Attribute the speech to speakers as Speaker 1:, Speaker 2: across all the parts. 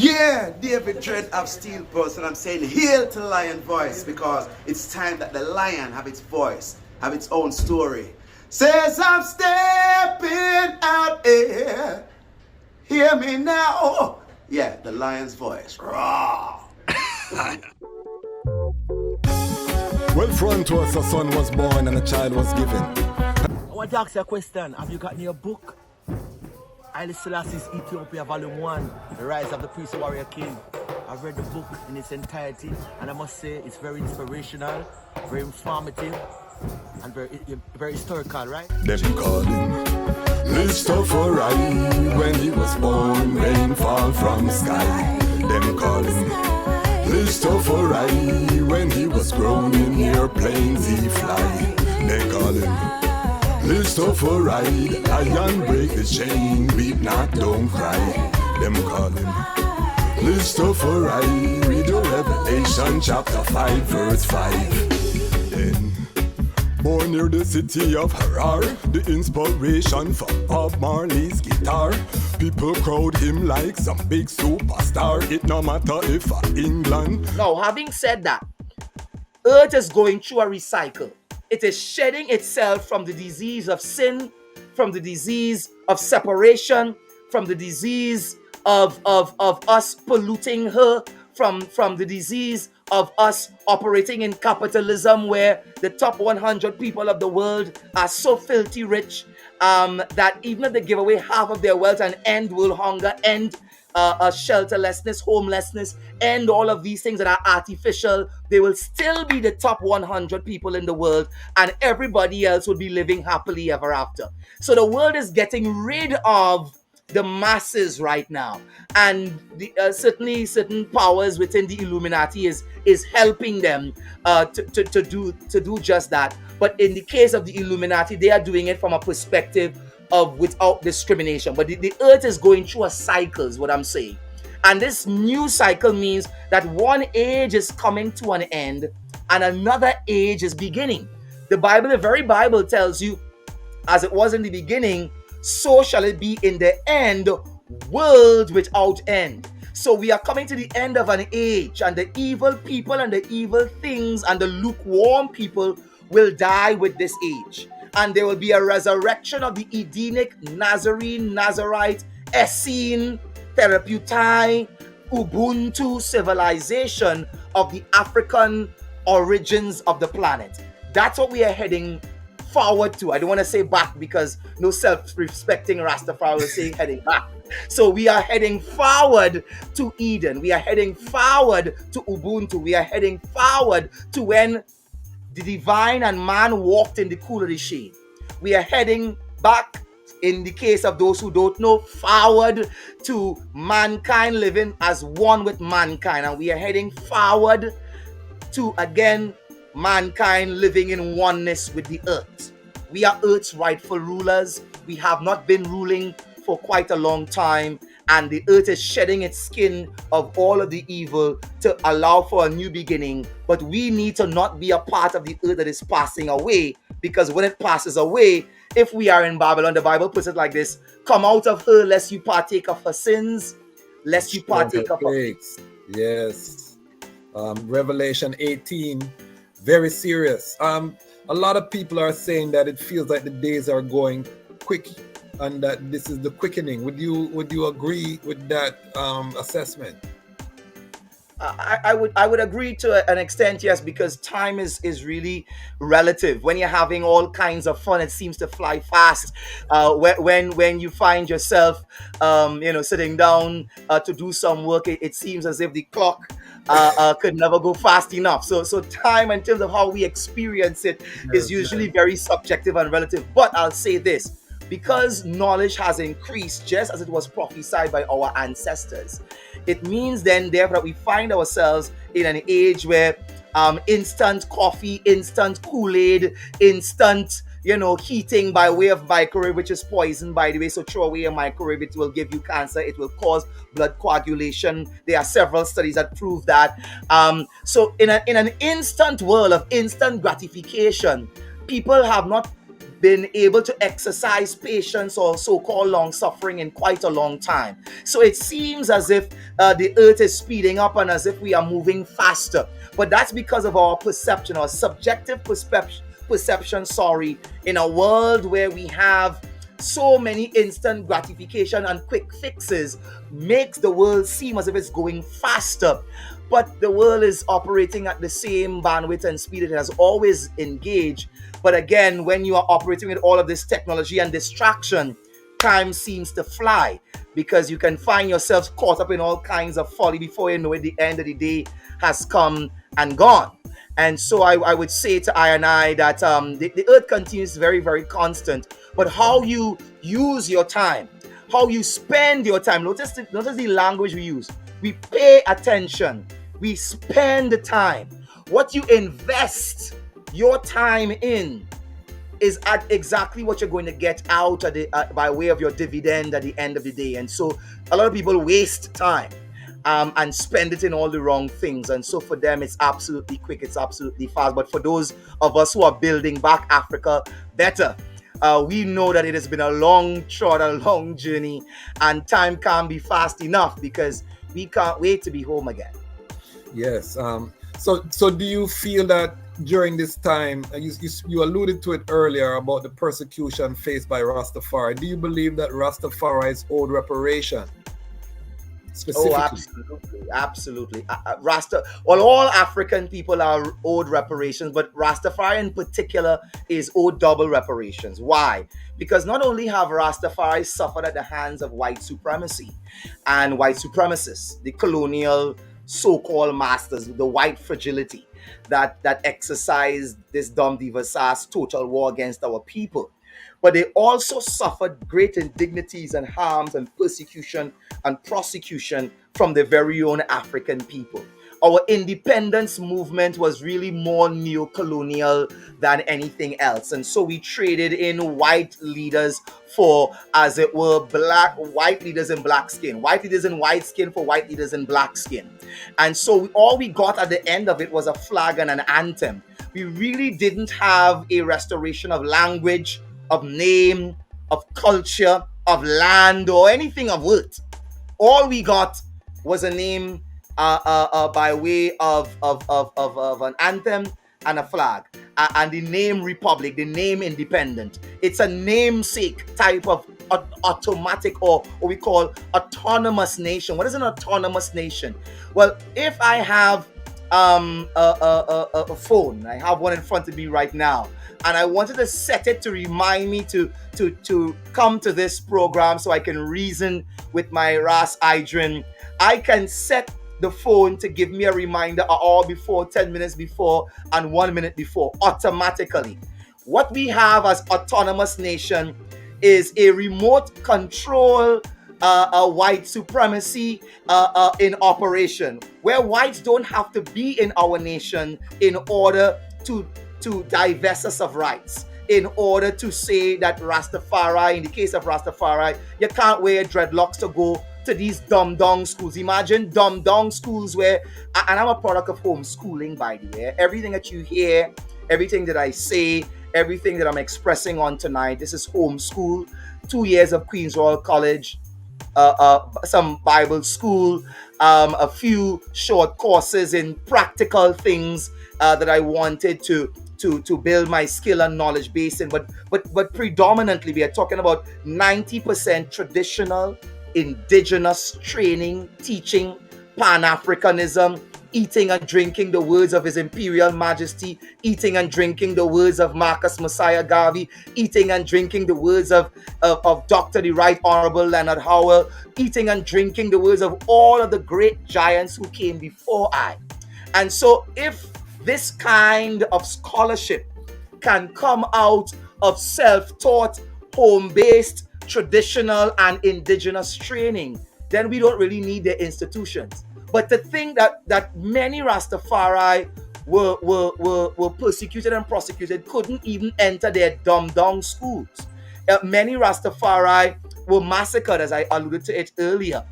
Speaker 1: Yeah, David Dread of Steel Pulse, and I'm saying hail to Lion Voice because it's time that the lion have its voice, have its own story. Says I'm stepping out here. Hear me now. Yeah, the lion's voice. Raw.
Speaker 2: Well, front to us, a son was born and a child was given.
Speaker 3: I want to ask you a question. Have you got your book? Haile Selassie's Ethiopia Volume 1, The Rise of the Priest Warrior King. I've read the book in its entirety, and I must say it's very inspirational, very informative, and very historical, right?
Speaker 2: Them call him Rastafari. When he was born, rain fall from sky. Them call him Rastafari. When he was grown in airplanes he fly. They call him Rastafari. The lion break the chain, weep not, don't cry. Them call him Rastafari. Read the Revelation chapter 5 verse 5. Then born near the city of Harar, the inspiration for Bob Marley's guitar. People crowd him like some big superstar. It no matter if England.
Speaker 3: Now, having said that, Earth is going through a recycle. It is shedding itself from the disease of sin, from the disease of separation, from the disease of us polluting her, from the disease of us operating in capitalism where the top 100 people of the world are so filthy rich that even if they give away half of their wealth and end world hunger, end shelterlessness, homelessness, and all of these things that are artificial, they will still be the top 100 people in the world, and everybody else would be living happily ever after. So the world is getting rid of the masses right now, and certainly certain powers within the Illuminati is helping them to do just that. But in the case of the Illuminati, they are doing it from a perspective of without discrimination. But the earth is going through a cycle, is what I'm saying. And this new cycle means that one age is coming to an end and another age is beginning. The Bible, the very Bible tells you, as it was in the beginning, so shall it be in the end, world without end. So we are coming to the end of an age, and the evil people and the evil things and the lukewarm people will die with this age. And there will be a resurrection of the Edenic, Nazarene, Nazarite, Essene, Therapeutai, Ubuntu civilization of the African origins of the planet. That's what we are heading forward to. I don't want to say back because no self-respecting Rastafari will say heading back. So we are heading forward to Eden. We are heading forward to Ubuntu. We are heading forward to when the divine and man walked in the cool of the shade. We are heading back, in the case of those who don't know, forward to mankind living as one with mankind. And we are heading forward to, again, mankind living in oneness with the earth. We are earth's rightful rulers. We have not been ruling for quite a long time, and the earth is shedding its skin of all of the evil to allow for a new beginning. But we need to not be a part of the earth that is passing away, because when it passes away, if we are in Babylon, the Bible puts it like this: come out of her lest you partake of her sins, lest you partake of her
Speaker 4: plagues. Yes. Revelation 18, very serious. A lot of people are saying that it feels like the days are going quick and that this is the quickening. Would you agree with that assessment?
Speaker 3: I would agree to an extent, yes, because time is really relative. When you're having all kinds of fun, it seems to fly fast. When you find yourself, sitting down to do some work, it seems as if the clock could never go fast enough. So time, in terms of how we experience it, is usually very subjective and relative. But I'll say this: because knowledge has increased, just as it was prophesied by our ancestors, it means then therefore that we find ourselves in an age where instant coffee, instant Kool-Aid, instant heating by way of microwave, which is poison, by the way. So throw away a microwave, it will give you cancer, it will cause blood coagulation. There are several studies that prove that. So in an instant world of instant gratification, people have not been able to exercise patience or so-called long suffering in quite a long time. So it seems as if the earth is speeding up and as if we are moving faster. But that's because of our perception, our subjective perception, in a world where we have so many instant gratification and quick fixes makes the world seem as if it's going faster. But the world is operating at the same bandwidth and speed it has always engaged. But again, when you are operating with all of this technology and distraction, time seems to fly because you can find yourself caught up in all kinds of folly before you know it, the end of the day has come and gone. And so I would say to I and I that the earth continues very, very constant. But how you use your time, how you spend your time, notice the language we use. We pay attention. We spend the time. What you invest your time in is at exactly what you're going to get out of by way of your dividend at the end of the day. And so a lot of people waste time and spend it in all the wrong things. And so for them, it's absolutely quick, it's absolutely fast. But for those of us who are building back Africa better, we know that it has been a long trot, a long journey, and time can't be fast enough because we can't wait to be home again.
Speaker 4: Yes. So do you feel that during this time, you alluded to it earlier about the persecution faced by Rastafari. Do you believe that Rastafaris owed reparation? Specifically?
Speaker 3: Oh, absolutely. All African people are owed reparations, but Rastafari in particular is owed double reparations. Why? Because not only have Rastafari suffered at the hands of white supremacy and white supremacists, the colonial so-called masters, the white fragility that exercised this Dom Divasas total war against our people, but they also suffered great indignities and harms and persecution and prosecution from the very own African people. Our independence movement was really more neo-colonial than anything else. And so we traded in white leaders for, as it were, white leaders in black skin, white leaders in white skin for white leaders in black skin. And so all we got at the end of it was a flag and an anthem. We really didn't have a restoration of language, of name, of culture, of land, or anything of worth. All we got was a name by way of an anthem and a flag, and the name Republic, the name Independent. It's a namesake type of automatic or what we call autonomous nation. What is an autonomous nation? Well, if I have a phone, I have one in front of me right now, and I wanted to set it to remind me to come to this program so I can reason with my Ras Idrin, I can set the phone to give me a reminder an hour before, 10 minutes before, and 1 minute before, automatically. What we have as autonomous nation is a remote control a white supremacy in operation, where whites don't have to be in our nation in order to divest us of rights, in order to say that Rastafari, in the case of Rastafari, you can't wear dreadlocks to go to these dumb-dong schools. Imagine dumb-dong schools where, and I'm a product of homeschooling, by the way. Everything that you hear, everything that I say, everything that I'm expressing on tonight, this is homeschool. 2 years of Queen's Royal College, some Bible school, a few short courses in practical things that I wanted to build my skill and knowledge base in, but predominantly we are talking about 90% traditional, indigenous training, teaching, Pan-Africanism, eating and drinking the words of His Imperial Majesty, eating and drinking the words of Marcus Messiah Garvey, eating and drinking the words of Dr. the Right Honorable Leonard Howell, eating and drinking the words of all of the great giants who came before I. And so if this kind of scholarship can come out of self-taught, home-based, traditional and indigenous training, then we don't really need the institutions. But to think that many Rastafari were persecuted and prosecuted, couldn't even enter their dumb-dong schools. Many Rastafari were massacred, as I alluded to it earlier,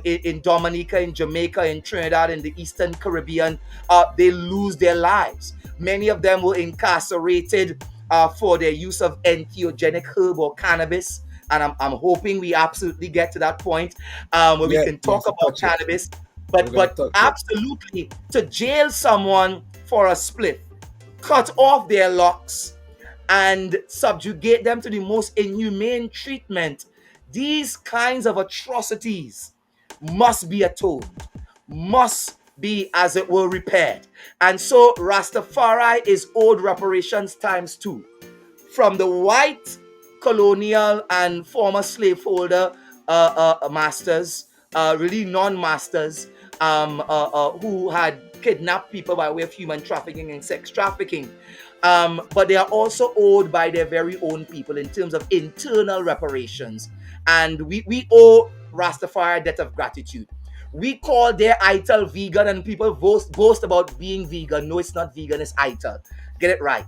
Speaker 3: in Dominica, in Jamaica, in Trinidad, in the Eastern Caribbean. They lose their lives. Many of them were incarcerated for their use of entheogenic herb or cannabis. And I'm hoping we absolutely get to that point where we can talk about cannabis. But absolutely, to jail someone for a split, cut off their locks, and subjugate them to the most inhumane treatment, these kinds of atrocities must be atoned, must be, as it were, repaired. And so Rastafari is owed reparations times 2 from the white colonial and former slaveholder masters, really non-masters, who had kidnapped people by way of human trafficking and sex trafficking. But they are also owed by their very own people in terms of internal reparations. And we owe Rastafari a debt of gratitude. We call their ital vegan, and people boast about being vegan. No, it's not vegan, it's ital. Get it right.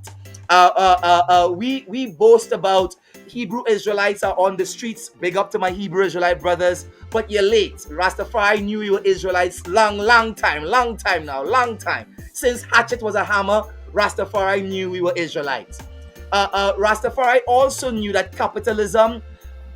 Speaker 3: We boast about Hebrew Israelites are on the streets. Big up to my Hebrew Israelite brothers. But you're late. Rastafari knew you were Israelites long time now. Since hatchet was a hammer, Rastafari knew we were Israelites. Rastafari also knew that capitalism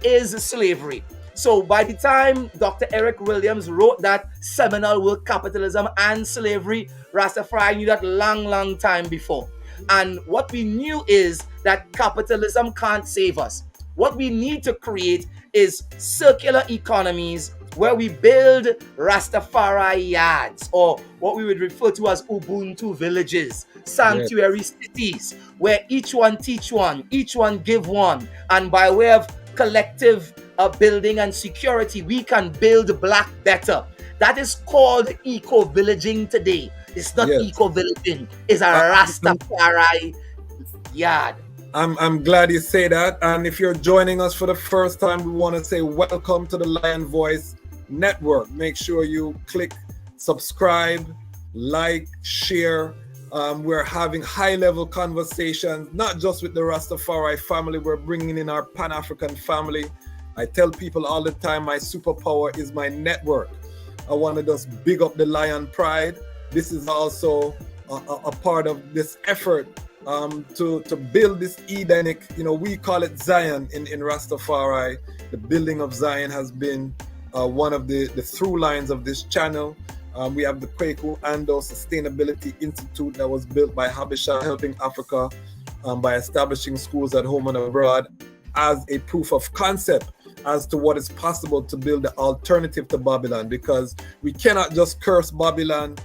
Speaker 3: is slavery. So by the time Dr. Eric Williams wrote that seminal work, Capitalism and Slavery, Rastafari knew that long time before. And what we knew is that capitalism can't save us. What we need to create is circular economies where we build Rastafari yards, or what we would refer to as Ubuntu villages, sanctuary cities, where each one teach one, each one give one, and by way of collective building and security, we can build black better. That is called eco-villaging today. It's not eco-villaging. It's a Rastafari yard.
Speaker 4: I'm glad you say that. And if you're joining us for the first time, we want to say welcome to the Lion Voice Network. Make sure you click subscribe, like, share. We're having high-level conversations, not just with the Rastafari family. We're bringing in our Pan-African family. I tell people all the time, my superpower is my network. I want to just big up the Lion Pride. This is also a part of this effort to build this Edenic, we call it Zion in Rastafari. The building of Zion has been one of the through lines of this channel. We have the Kweku Ando Sustainability Institute that was built by Habesha Helping Africa by establishing schools at home and abroad as a proof of concept as to what is possible to build the alternative to Babylon, because we cannot just curse Babylon,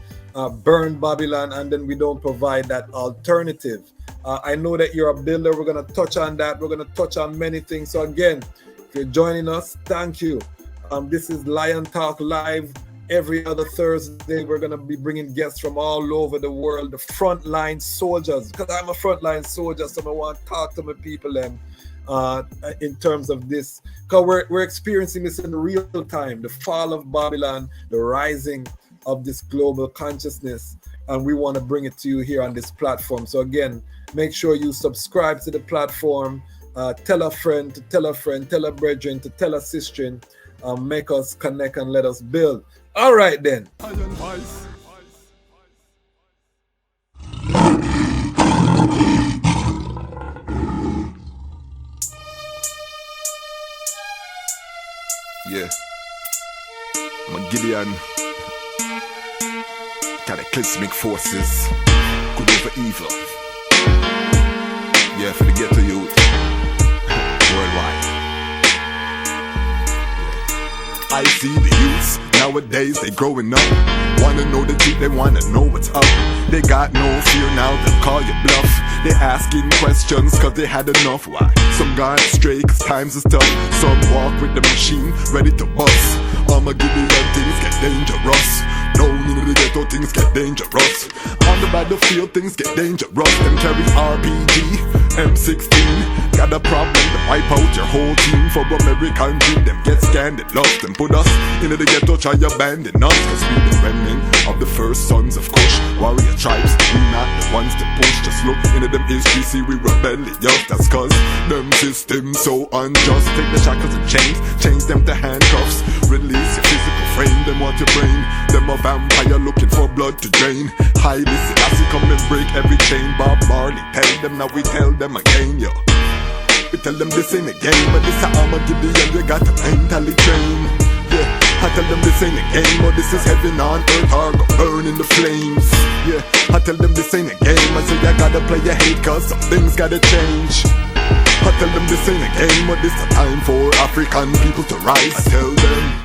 Speaker 4: burn Babylon, and then we don't provide that alternative. I know that you're a builder. We're going to touch on that. We're going to touch on many things. So again, if you're joining us, thank you. This is Lion Talk Live. Every other Thursday, we're going to be bringing guests from all over the world, the frontline soldiers, because I'm a frontline soldier, so I want to talk to my people and in terms of this, because we're experiencing this in real time, the fall of Babylon, the rising of this global consciousness, and we want to bring it to you here on this platform. So again, make sure you subscribe to the platform, tell a friend to tell a friend, tell a brethren to tell a sister, make us connect and let us build. All right then.
Speaker 2: Yeah, I'm a Gideon. Cataclysmic forces, good over evil. Yeah, for the ghetto youth, worldwide. I see the youths nowadays, they growing up. Wanna know the truth, they wanna know what's up. They got no fear now, they'll call you bluff. They asking questions cause they had enough. Why? Some gone astray cause times is tough. Some walk with the machine, ready to bust. I'ma give you when things get dangerous. Down in the ghetto, things get dangerous. On the battlefield, things get dangerous. Them carry RPG, M16. Got a problem to wipe out your whole team. For American dream, them get scandalous. Them put us into the ghetto, try abandon us. Cause we the remnant, of the first sons of Kush. Warrior tribes, we not the ones that push. Just look into them history, see we rebellious. That's cause them systems so unjust. Take the shackles and chains, change them to handcuffs. Release your physical frame, them want your brain. Them a vampire looking for blood to drain. Hide this, as you come and break every chain. Bob Marley, tell them, now we tell them again, yo. We tell them this ain't a game, but this a Armageddon, you got to mentally train. Yeah, I tell them this ain't a game, or this is heaven on earth, or go burn in the flames. Yeah, I tell them this ain't a game, I say I gotta play your hate, cause some things gotta change. I tell them this ain't a game, but this a time for African people to rise. I tell them